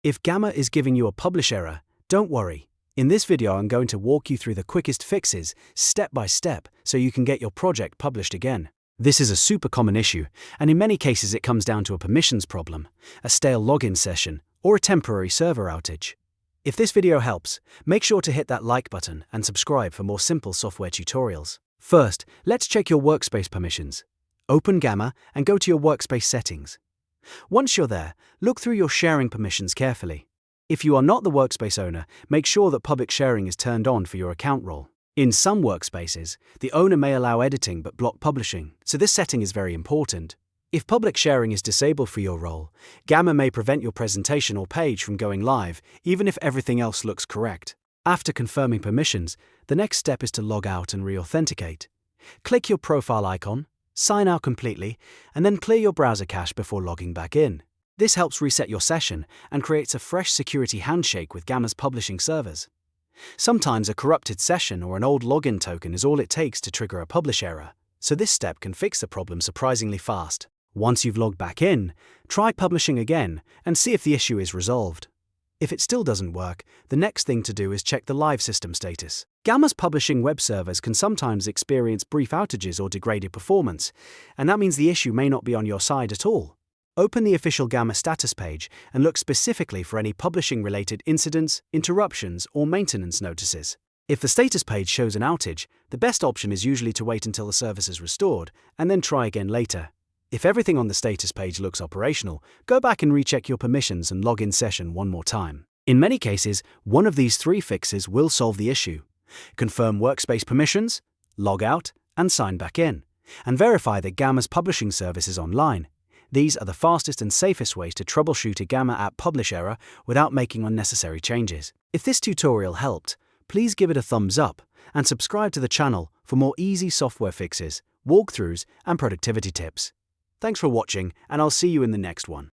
If Gamma is giving you a publish error, don't worry. In this video I'm going to walk you through the quickest fixes, step by step, so you can get your project published again. This is a super common issue, and in many cases it comes down to a permissions problem, a stale login session, or a temporary server outage. If this video helps, make sure to hit that like button and subscribe for more simple software tutorials. First, let's check your Workspace permissions. Open Gamma and go to your Workspace settings. Once you're there, look through your sharing permissions carefully. If you are not the Workspace owner, make sure that public sharing is turned on for your account role. In some workspaces, the owner may allow editing but block publishing, so this setting is very important. If public sharing is disabled for your role, Gamma may prevent your presentation or page from going live, even if everything else looks correct. After confirming permissions, the next step is to log out and re-authenticate. Click your profile icon, sign out completely, and then clear your browser cache before logging back in. This helps reset your session and creates a fresh security handshake with Gamma's publishing servers. Sometimes a corrupted session or an old login token is all it takes to trigger a publish error, so this step can fix the problem surprisingly fast. Once you've logged back in, try publishing again and see if the issue is resolved. If it still doesn't work, the next thing to do is check the live system status. Gamma's publishing web servers can sometimes experience brief outages or degraded performance, and that means the issue may not be on your side at all. Open the official Gamma status page and look specifically for any publishing-related incidents, interruptions, or maintenance notices. If the status page shows an outage, the best option is usually to wait until the service is restored and then try again later. If everything on the status page looks operational, go back and recheck your permissions and log in session one more time. In many cases, one of these three fixes will solve the issue. Confirm Workspace permissions, log out, and sign back in, and verify that Gamma's publishing service is online. These are the fastest and safest ways to troubleshoot a Gamma app publish error without making unnecessary changes. If this tutorial helped, please give it a thumbs up and subscribe to the channel for more easy software fixes, walkthroughs, and productivity tips. Thanks for watching, and I'll see you in the next one.